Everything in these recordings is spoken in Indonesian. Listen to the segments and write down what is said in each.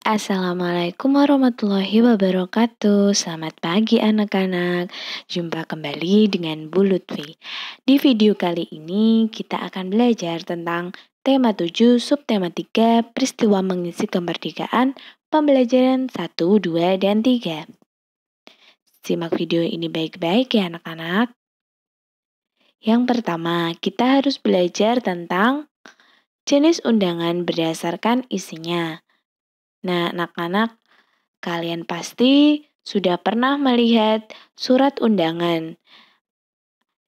Assalamualaikum warahmatullahi wabarakatuh. Selamat pagi anak-anak. Jumpa kembali dengan Bu Lutfi. Di video kali ini kita akan belajar tentang tema 7, subtema 3, peristiwa mengisi kemerdekaan, pembelajaran 1, 2, dan 3. Simak video ini baik-baik ya anak-anak. Yang pertama, kita harus belajar tentang jenis undangan berdasarkan isinya. Nah, anak-anak, kalian pasti sudah pernah melihat surat undangan.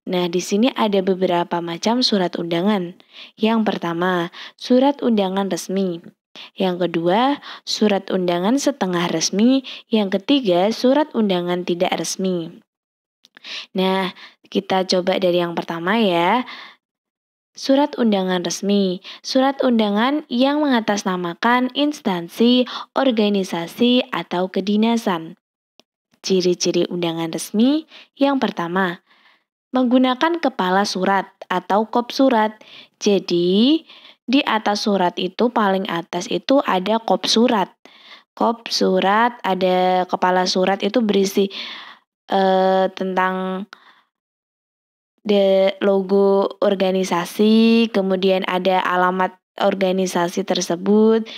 Nah, di sini ada beberapa macam surat undangan. Yang pertama, surat undangan resmi. Yang kedua, surat undangan setengah resmi. Yang ketiga, surat undangan tidak resmi. Nah, kita coba dari yang pertama ya. Surat undangan resmi, surat undangan yang mengatasnamakan instansi, organisasi, atau kedinasan. Ciri-ciri undangan resmi yang pertama, menggunakan kepala surat atau kop surat. Jadi, di atas surat itu paling atas itu ada kop surat. Kop surat, ada kepala surat itu berisi tentang logo organisasi, kemudian ada alamat organisasi tersebut.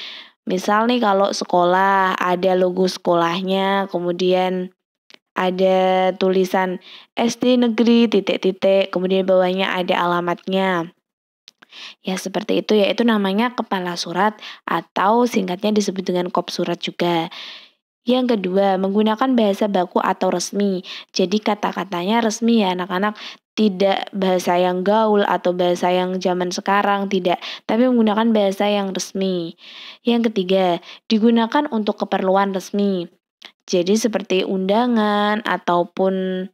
Misal nih kalau sekolah, ada logo sekolahnya, kemudian ada tulisan SD negeri titik-titik, kemudian bawahnya ada alamatnya. Ya seperti itu ya, itu namanya kepala surat atau singkatnya disebut dengan kop surat juga. Yang kedua, menggunakan bahasa baku atau resmi. Jadi kata-katanya resmi ya anak-anak, tidak bahasa yang gaul atau bahasa yang zaman sekarang, tidak. Tapi menggunakan bahasa yang resmi. Yang ketiga, digunakan untuk keperluan resmi. Jadi seperti undangan ataupun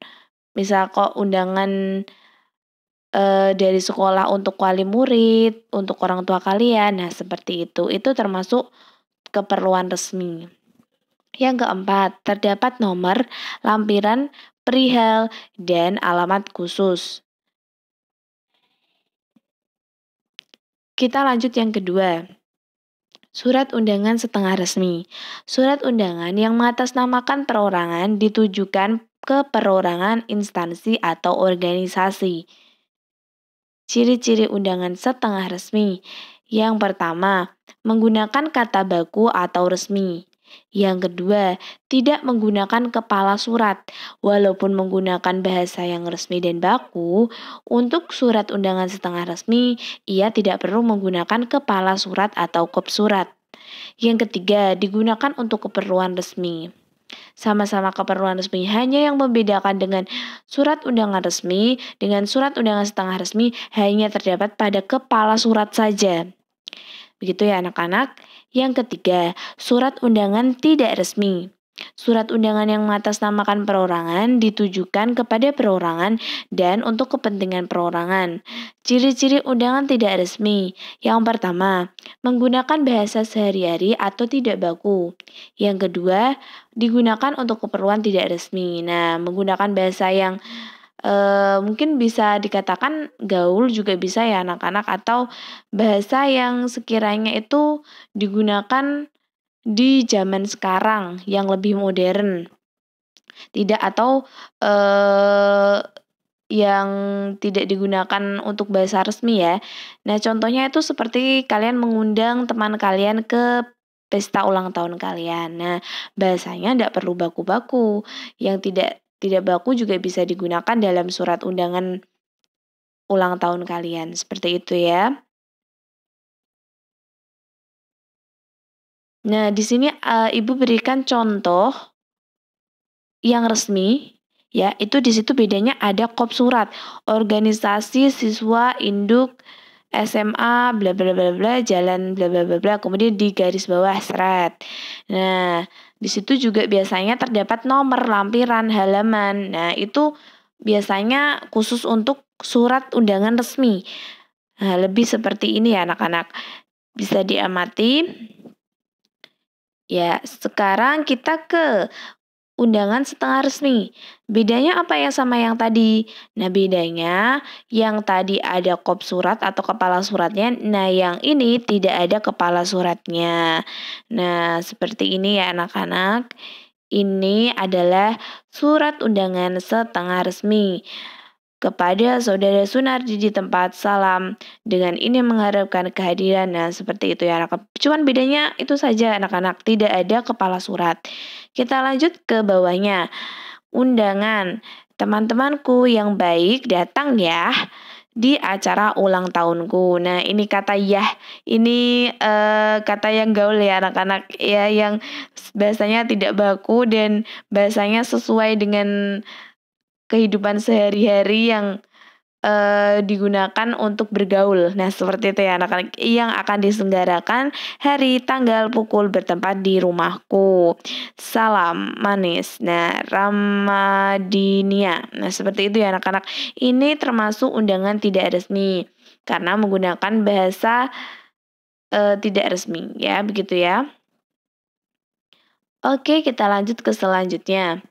misal kok undangan dari sekolah untuk wali murid, untuk orang tua kalian. Nah, seperti itu. Itu termasuk keperluan resmi. Yang keempat, terdapat nomor, lampiran, perihal, dan alamat khusus. Kita lanjut yang kedua. Surat undangan setengah resmi. Surat undangan yang mengatasnamakan perorangan ditujukan ke perorangan instansi atau organisasi. Ciri-ciri undangan setengah resmi. Yang pertama, menggunakan kata baku atau resmi. Yang kedua, tidak menggunakan kepala surat. Walaupun menggunakan bahasa yang resmi dan baku, untuk surat undangan setengah resmi, ia tidak perlu menggunakan kepala surat atau kop surat. Yang ketiga, digunakan untuk keperluan resmi. Sama-sama keperluan resmi, hanya yang membedakan dengan surat undangan resmi dengan surat undangan setengah resmi hanya terdapat pada kepala surat saja. Begitu ya anak-anak. Yang ketiga, surat undangan tidak resmi. Surat undangan yang mengatasnamakan perorangan ditujukan kepada perorangan dan untuk kepentingan perorangan. Ciri-ciri undangan tidak resmi. Yang pertama, menggunakan bahasa sehari-hari atau tidak baku. Yang kedua, digunakan untuk keperluan tidak resmi. Nah, menggunakan bahasa yang mungkin bisa dikatakan gaul juga bisa ya anak-anak, atau bahasa yang sekiranya itu digunakan di zaman sekarang yang lebih modern. Tidak atau yang tidak digunakan untuk bahasa resmi ya. Nah, contohnya itu seperti kalian mengundang teman kalian ke pesta ulang tahun kalian. Nah, bahasanya tidak perlu baku-baku. Yang tidak baku juga bisa digunakan dalam surat undangan ulang tahun kalian. Seperti itu ya. Nah, di sini Ibu berikan contoh yang resmi ya, itu di situ bedanya ada kop surat, organisasi siswa induk SMA bla bla bla bla jalan bla bla bla bla, kemudian di garis bawah seret. Nah, di situ juga biasanya terdapat nomor, lampiran, halaman. Nah, itu biasanya khusus untuk surat undangan resmi. Nah, lebih seperti ini ya anak-anak. Bisa diamati. Ya, sekarang kita ke undangan setengah resmi. Bedanya apa ya sama yang tadi? Nah, bedanya yang tadi ada kop surat atau kepala suratnya. Nah, yang ini tidak ada kepala suratnya. Nah, seperti ini ya anak-anak. Ini adalah surat undangan setengah resmi. Kepada Saudara Sunardi di tempat salam. Dengan ini mengharapkan kehadiran. Nah, seperti itu ya anak-anak. Cuman bedanya itu saja anak-anak, tidak ada kepala surat. Kita lanjut ke bawahnya. Undangan. Teman-temanku yang baik datang ya di acara ulang tahunku. Nah, ini kata ya. Ini kata yang gaul ya anak-anak ya, yang bahasanya tidak baku dan bahasanya sesuai dengan kehidupan sehari-hari yang digunakan untuk bergaul. Nah, seperti itu ya anak-anak, yang akan diselenggarakan hari, tanggal, pukul, bertempat di rumahku. Salam manis. Nah, Ramadinia. Nah, seperti itu ya anak-anak. Ini termasuk undangan tidak resmi karena menggunakan bahasa tidak resmi ya, begitu ya. Oke, kita lanjut ke selanjutnya.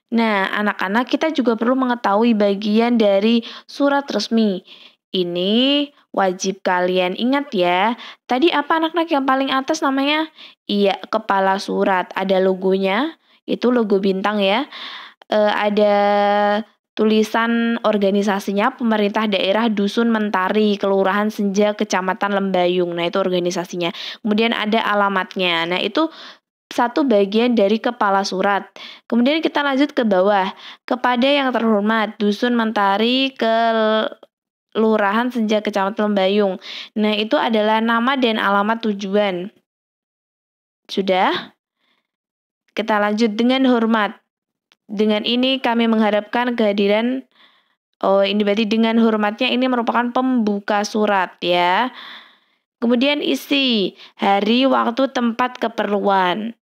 Nah, anak-anak, kita juga perlu mengetahui bagian dari surat resmi. Ini wajib kalian ingat ya. Tadi apa anak-anak yang paling atas namanya? Iya, kepala surat. Ada logonya, itu logo bintang ya. Ada tulisan organisasinya, pemerintah daerah Dusun Mentari, Kelurahan Senja, Kecamatan Lembayung. Nah, itu organisasinya. Kemudian ada alamatnya. Nah, itu satu bagian dari kepala surat. Kemudian kita lanjut ke bawah. Kepada yang terhormat, Dusun Mentari, Kelurahan Senja, Kecamatan Lembayung. Nah, itu adalah nama dan alamat tujuan. Sudah? Kita lanjut dengan hormat. Dengan ini kami mengharapkan kehadiran. Oh, ini berarti dengan hormatnya ini merupakan pembuka surat ya. Kemudian isi, hari, waktu, tempat, keperluan.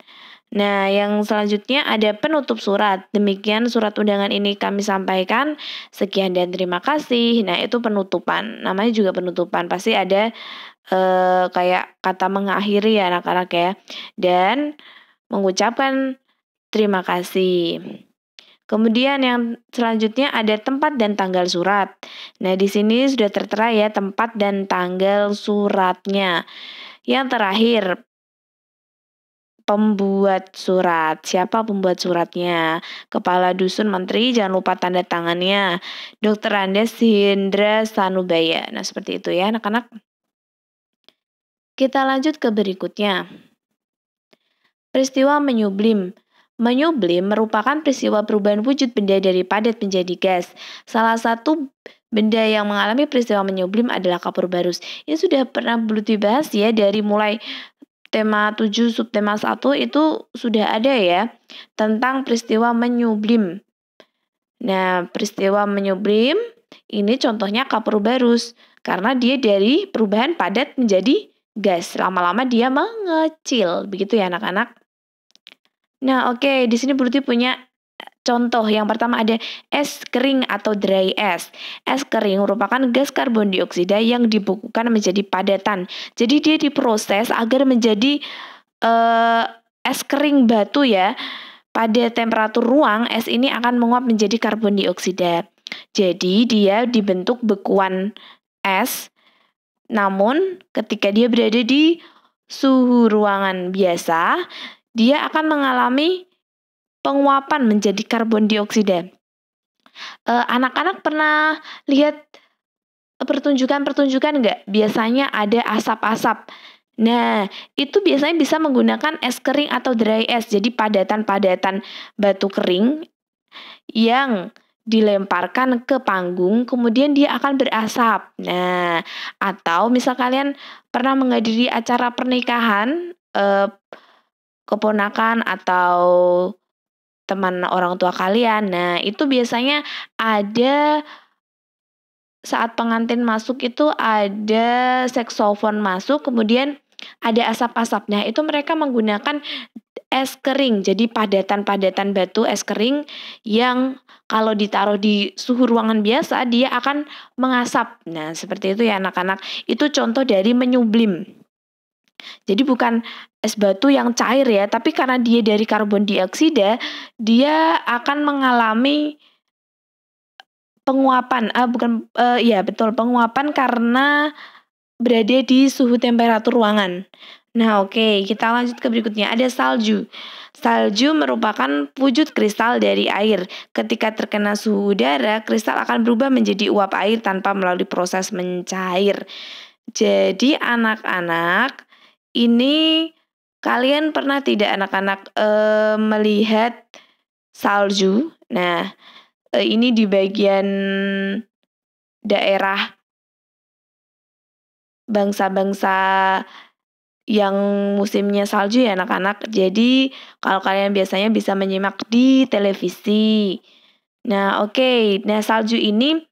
Nah, yang selanjutnya ada penutup surat. Demikian surat undangan ini kami sampaikan. Sekian dan terima kasih. Nah, itu penutupan. Namanya juga penutupan. Pasti ada kayak kata mengakhiri ya anak-anak ya. Dan mengucapkan terima kasih. Kemudian yang selanjutnya ada tempat dan tanggal surat. Nah, di sini sudah tertera ya tempat dan tanggal suratnya. Yang terakhir, pembuat surat. Siapa pembuat suratnya? Kepala Dusun Menteri, jangan lupa tanda tangannya. Dr. Andes Hindra Sanubaya. Nah, seperti itu ya anak-anak. Kita lanjut ke berikutnya. Peristiwa menyublim. Menyublim merupakan peristiwa perubahan wujud benda dari padat menjadi gas. Salah satu benda yang mengalami peristiwa menyublim adalah kapur barus. Ini sudah pernah belum dibahas ya, dari mulai tema 7 subtema 1 itu sudah ada ya tentang peristiwa menyublim. Nah, peristiwa menyublim ini contohnya kapur barus karena dia dari perubahan padat menjadi gas. Lama-lama dia mengecil. Begitu ya anak-anak. Nah, oke, di sini Bruti punya contoh. Yang pertama ada es kering atau dry ice. Es kering merupakan gas karbon dioksida yang dibekukan menjadi padatan. Jadi dia diproses agar menjadi es kering batu ya. Pada temperatur ruang, es ini akan menguap menjadi karbon dioksida. Jadi dia dibentuk bekuan es. Namun ketika dia berada di suhu ruangan biasa, dia akan mengalami penguapan menjadi karbon dioksida. Anak-anak pernah lihat pertunjukan nggak? Biasanya ada asap-asap. Nah, itu biasanya bisa menggunakan es kering atau dry ice. Jadi padatan-padatan batu kering yang dilemparkan ke panggung, kemudian dia akan berasap. Nah, atau misal kalian pernah menghadiri acara pernikahan, keponakan atau teman orang tua kalian. Nah, itu biasanya ada saat pengantin masuk itu ada saksofon masuk, kemudian ada asap-asap. Nah, itu mereka menggunakan es kering. Jadi padatan-padatan batu es kering yang kalau ditaruh di suhu ruangan biasa dia akan mengasap. Nah, seperti itu ya anak-anak. Itu contoh dari menyublim. Jadi bukan es batu yang cair ya, tapi karena dia dari karbon dioksida, dia akan mengalami penguapan, iya betul, penguapan karena berada di suhu temperatur ruangan. Nah, oke, kita lanjut ke berikutnya. Ada salju. Salju merupakan wujud kristal dari air. Ketika terkena suhu udara, kristal akan berubah menjadi uap air tanpa melalui proses mencair. Jadi anak-anak, ini kalian pernah tidak anak-anak melihat salju? Nah, ini di bagian daerah bangsa-bangsa yang musimnya salju ya anak-anak. Jadi kalau kalian biasanya bisa menyimak di televisi. Nah, oke. Nah, salju ini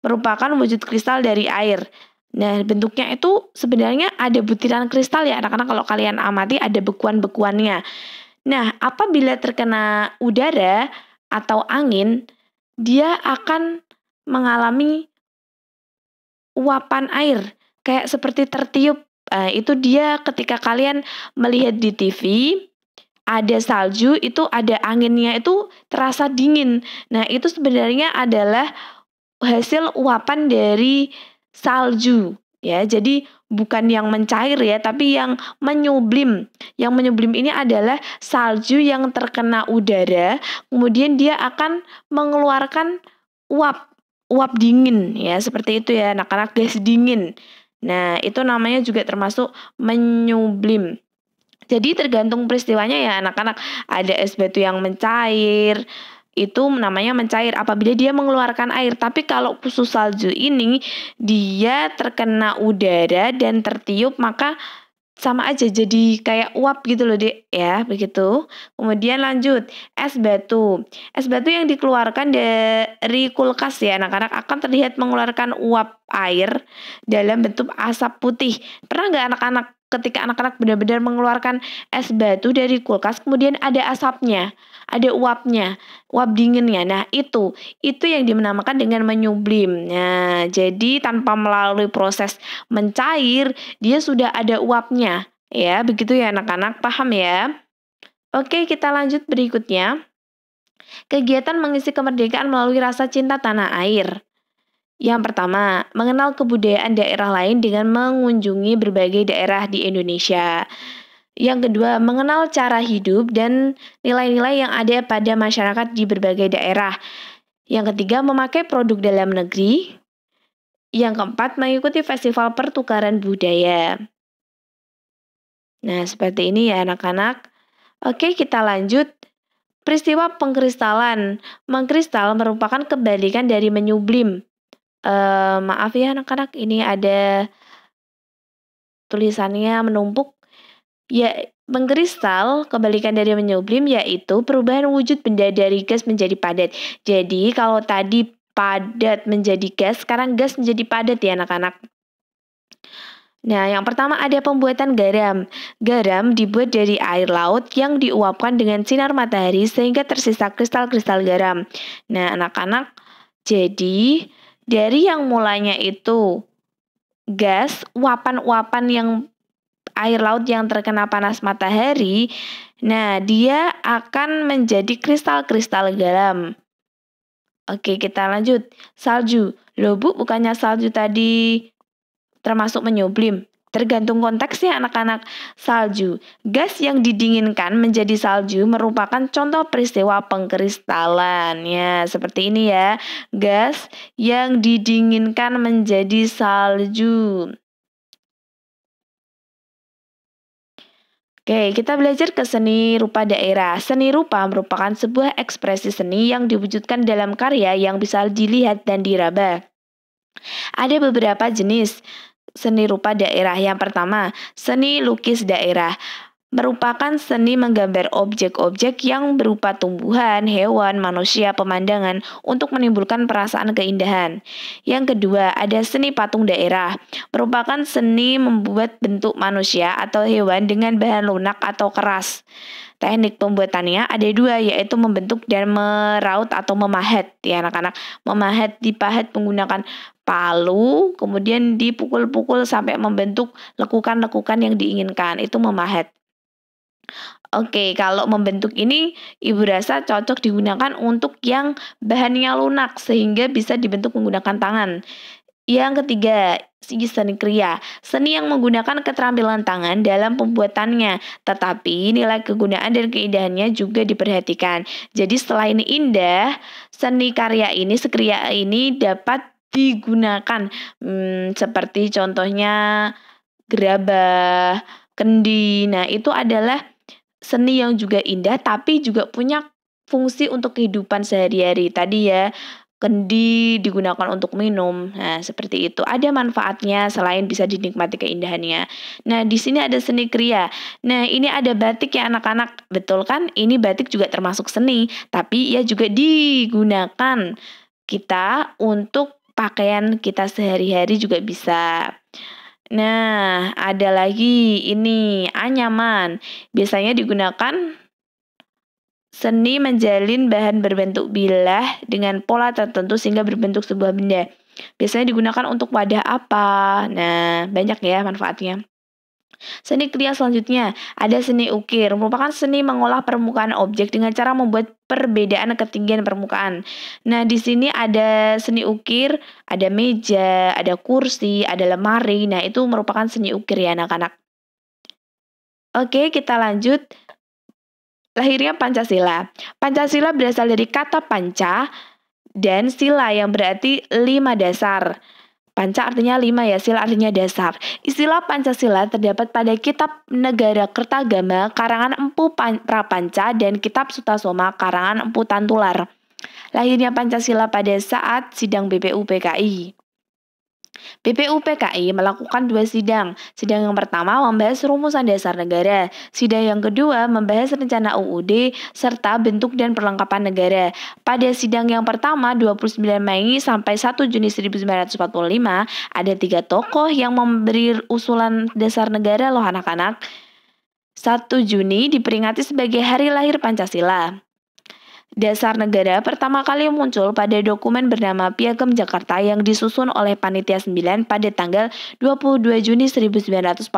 merupakan wujud kristal dari air. Nah, bentuknya itu sebenarnya ada butiran kristal ya anak-anak, kalau kalian amati ada bekuan-bekuannya. Nah, apabila terkena udara atau angin, dia akan mengalami uapan air, kayak seperti tertiup. Itu dia ketika kalian melihat di TV, ada salju, itu ada anginnya itu terasa dingin. Nah, itu sebenarnya adalah hasil uapan dari salju ya. Jadi bukan yang mencair ya, tapi yang menyublim. Yang menyublim ini adalah salju yang terkena udara, kemudian dia akan mengeluarkan uap dingin ya, seperti itu ya anak-anak, gas dingin. Nah, itu namanya juga termasuk menyublim. Jadi tergantung peristiwanya ya anak-anak. Ada es batu yang mencair, itu namanya mencair apabila dia mengeluarkan air. Tapi kalau khusus salju ini, dia terkena udara dan tertiup, maka sama aja jadi kayak uap gitu loh Dek ya, begitu. Kemudian lanjut, es batu. Es batu yang dikeluarkan dari kulkas ya anak-anak akan terlihat mengeluarkan uap air dalam bentuk asap putih. Pernah nggak anak-anak ketika anak-anak benar-benar mengeluarkan es batu dari kulkas, kemudian ada asapnya, ada uapnya, uap dinginnya. Nah, itu yang dinamakan dengan menyublim. Nah, jadi tanpa melalui proses mencair, dia sudah ada uapnya. Ya, begitu ya anak-anak, paham ya? Oke, kita lanjut berikutnya. Kegiatan mengisi kemerdekaan melalui rasa cinta tanah air. Yang pertama, mengenal kebudayaan daerah lain dengan mengunjungi berbagai daerah di Indonesia. Yang kedua, mengenal cara hidup dan nilai-nilai yang ada pada masyarakat di berbagai daerah. Yang ketiga, memakai produk dalam negeri. Yang keempat, mengikuti festival pertukaran budaya. Nah, seperti ini ya anak-anak. Oke, kita lanjut. Peristiwa pengkristalan. Mengkristal merupakan kebalikan dari menyublim. Maaf ya anak-anak, ini ada tulisannya menumpuk. Ya, mengkristal kebalikan dari menyublim yaitu perubahan wujud benda dari gas menjadi padat. Jadi kalau tadi padat menjadi gas, sekarang gas menjadi padat ya anak-anak. Nah, yang pertama ada pembuatan garam. Garam dibuat dari air laut yang diuapkan dengan sinar matahari sehingga tersisa kristal-kristal garam. Nah, anak-anak, jadi dari yang mulanya itu gas, uapan-uapan yang air laut yang terkena panas matahari, nah dia akan menjadi kristal-kristal garam. Oke, kita lanjut. Salju. Loh Bu, bukannya salju tadi termasuk menyublim? Tergantung konteksnya anak-anak. Salju. Gas yang didinginkan menjadi salju merupakan contoh peristiwa pengkristalan. Ya, seperti ini ya. Gas yang didinginkan menjadi salju. Oke, kita belajar ke seni rupa daerah. Seni rupa merupakan sebuah ekspresi seni yang diwujudkan dalam karya yang bisa dilihat dan diraba. Ada beberapa jenis seni rupa daerah. Yang pertama, seni lukis daerah. Merupakan seni menggambar objek-objek yang berupa tumbuhan, hewan, manusia, pemandangan untuk menimbulkan perasaan keindahan. Yang kedua, ada seni patung daerah. Merupakan seni membuat bentuk manusia atau hewan dengan bahan lunak atau keras. Teknik pembuatannya ada dua, yaitu membentuk dan meraut atau memahat. Ya anak-anak, memahat dipahat menggunakan palu, kemudian dipukul-pukul sampai membentuk lekukan-lekukan yang diinginkan. Itu memahat. Oke, kalau membentuk ini Ibu rasa cocok digunakan untuk yang bahannya lunak sehingga bisa dibentuk menggunakan tangan. Yang ketiga, seni kriya. Seni yang menggunakan keterampilan tangan dalam pembuatannya, tetapi nilai kegunaan dan keindahannya juga diperhatikan. Jadi selain indah, seni karya ini, sekriya ini dapat digunakan seperti contohnya gerabah, kendi. Nah, itu adalah seni yang juga indah tapi juga punya fungsi untuk kehidupan sehari-hari. Tadi ya, kendi digunakan untuk minum. Nah, seperti itu. Ada manfaatnya selain bisa dinikmati keindahannya. Nah, di sini ada seni kriya. Nah, ini ada batik ya anak-anak. Betul kan? Ini batik juga termasuk seni, tapi ia juga digunakan kita untuk pakaian kita sehari-hari juga bisa. Nah, ada lagi ini anyaman. Biasanya digunakan seni menjalin bahan berbentuk bilah dengan pola tertentu sehingga berbentuk sebuah benda. Biasanya digunakan untuk wadah apa? Nah, banyak ya manfaatnya. Seni kriya selanjutnya, ada seni ukir, merupakan seni mengolah permukaan objek dengan cara membuat perbedaan ketinggian permukaan. Nah, di sini ada seni ukir, ada meja, ada kursi, ada lemari. Nah, itu merupakan seni ukir ya anak-anak. Oke, kita lanjut. Lahirnya Pancasila. Pancasila berasal dari kata panca dan sila yang berarti 5 dasar. Panca artinya 5 ya, sila artinya dasar. Istilah Pancasila terdapat pada Kitab Negara Kertagama karangan Empu Prapanca dan Kitab Sutasoma karangan Empu Tantular. Lahirnya Pancasila pada saat sidang BPUPKI. BPUPKI melakukan 2 sidang. Sidang yang pertama membahas rumusan dasar negara. Sidang yang kedua membahas rencana UUD serta bentuk dan perlengkapan negara. Pada sidang yang pertama 29 Mei sampai 1 Juni 1945 ada 3 tokoh yang memberi usulan dasar negara loh anak-anak. 1 Juni diperingati sebagai hari lahir Pancasila. Dasar negara pertama kali muncul pada dokumen bernama Piagam Jakarta yang disusun oleh Panitia 9 pada tanggal 22 Juni 1945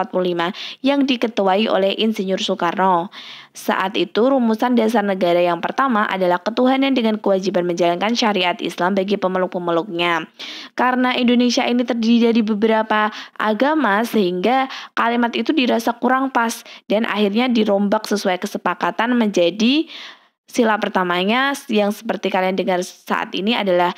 yang diketuai oleh Insinyur Soekarno. Saat itu rumusan dasar negara yang pertama adalah ketuhanan dengan kewajiban menjalankan syariat Islam bagi pemeluk-pemeluknya. Karena Indonesia ini terdiri dari beberapa agama sehingga kalimat itu dirasa kurang pas dan akhirnya dirombak sesuai kesepakatan menjadi sila pertamanya yang seperti kalian dengar saat ini adalah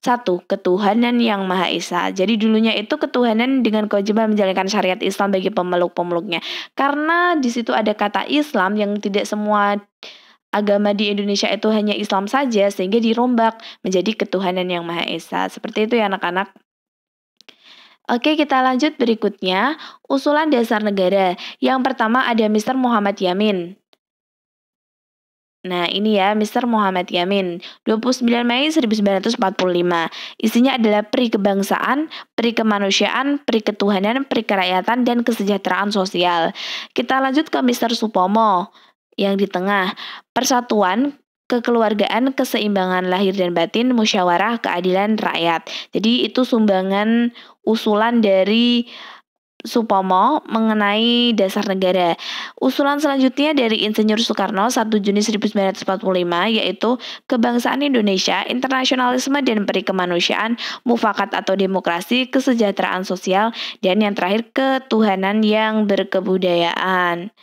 1. Ketuhanan yang Maha Esa. Jadi dulunya itu ketuhanan dengan kewajiban menjalankan syariat Islam bagi pemeluk-pemeluknya. Karena di situ ada kata Islam yang tidak semua agama di Indonesia itu hanya Islam saja sehingga dirombak menjadi ketuhanan yang Maha Esa. Seperti itu ya anak-anak. Oke, kita lanjut berikutnya. Usulan dasar negara. Yang pertama ada Mr. Muhammad Yamin. Nah, ini ya Mr. Muhammad Yamin, 29 Mei 1945. Isinya adalah peri kebangsaan, peri kemanusiaan, peri ketuhanan, peri kerakyatan, dan kesejahteraan sosial. Kita lanjut ke Mr. Supomo yang di tengah. Persatuan, kekeluargaan, keseimbangan lahir dan batin, musyawarah, keadilan rakyat. Jadi itu sumbangan usulan dari Supomo mengenai dasar negara. Usulan selanjutnya dari Insinyur Soekarno 1 Juni 1945 yaitu kebangsaan Indonesia, internasionalisme dan peri kemanusiaan, mufakat atau demokrasi, kesejahteraan sosial, dan yang terakhir ketuhanan yang berkebudayaan.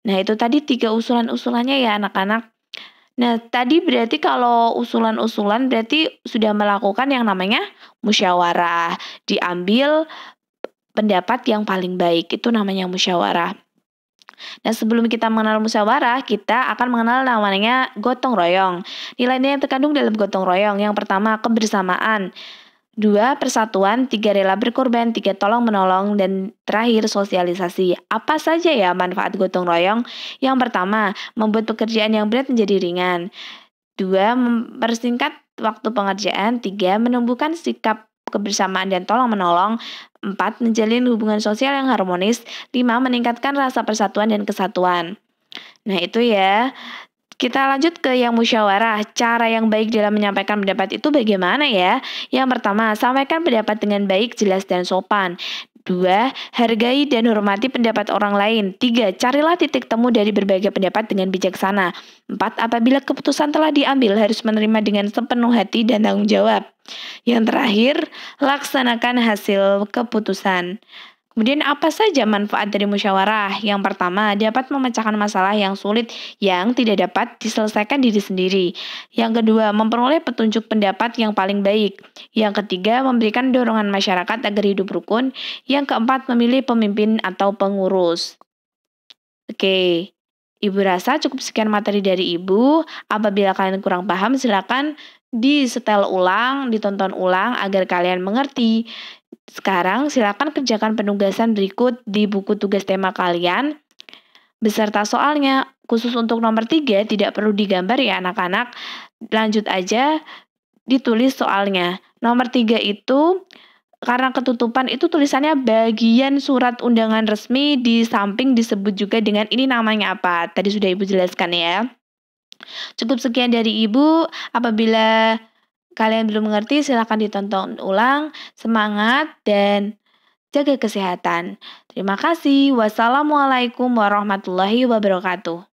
Nah, itu tadi 3 usulan-usulannya ya anak-anak. Nah, tadi berarti kalau usulan-usulan berarti sudah melakukan yang namanya musyawarah, diambil pendapat yang paling baik, itu namanya musyawarah. Nah, sebelum kita mengenal musyawarah, kita akan mengenal namanya gotong royong. Nilai-nilai yang terkandung dalam gotong royong, yang pertama kebersamaan, 2 persatuan, 3 rela berkorban, 3 tolong menolong, dan terakhir sosialisasi. Apa saja ya manfaat gotong royong? Yang pertama, membuat pekerjaan yang berat menjadi ringan. 2 mempersingkat waktu pengerjaan. 3 menumbuhkan sikap kebersamaan dan tolong menolong. 4 menjalin hubungan sosial yang harmonis. 5 meningkatkan rasa persatuan dan kesatuan. Nah, itu ya. Kita lanjut ke yang musyawarah. Cara yang baik dalam menyampaikan pendapat itu bagaimana ya? Yang pertama, sampaikan pendapat dengan baik, jelas, dan sopan. 2. Hargai dan hormati pendapat orang lain. 3. Carilah titik temu dari berbagai pendapat dengan bijaksana. 4. Apabila keputusan telah diambil, harus menerima dengan sepenuh hati dan tanggung jawab. Yang terakhir, laksanakan hasil keputusan. Kemudian apa saja manfaat dari musyawarah? Yang pertama, dapat memecahkan masalah yang sulit yang tidak dapat diselesaikan diri sendiri. Yang kedua, memperoleh petunjuk pendapat yang paling baik. Yang ketiga, memberikan dorongan masyarakat agar hidup rukun. Yang keempat, memilih pemimpin atau pengurus. Oke, Ibu rasa cukup sekian materi dari Ibu. Apabila kalian kurang paham, silakan disetel ulang, ditonton ulang agar kalian mengerti. Sekarang silakan kerjakan penugasan berikut di buku tugas tema kalian beserta soalnya. Khusus untuk nomor 3 tidak perlu digambar ya anak-anak. Lanjut aja ditulis soalnya. Nomor 3 itu karena ketutupan itu tulisannya bagian surat undangan resmi, di samping disebut juga dengan ini namanya apa. Tadi sudah Ibu jelaskan ya. Cukup sekian dari Ibu. Apabila kalian belum mengerti, silakan ditonton ulang. Semangat dan jaga kesehatan. Terima kasih. Wassalamualaikum warahmatullahi wabarakatuh.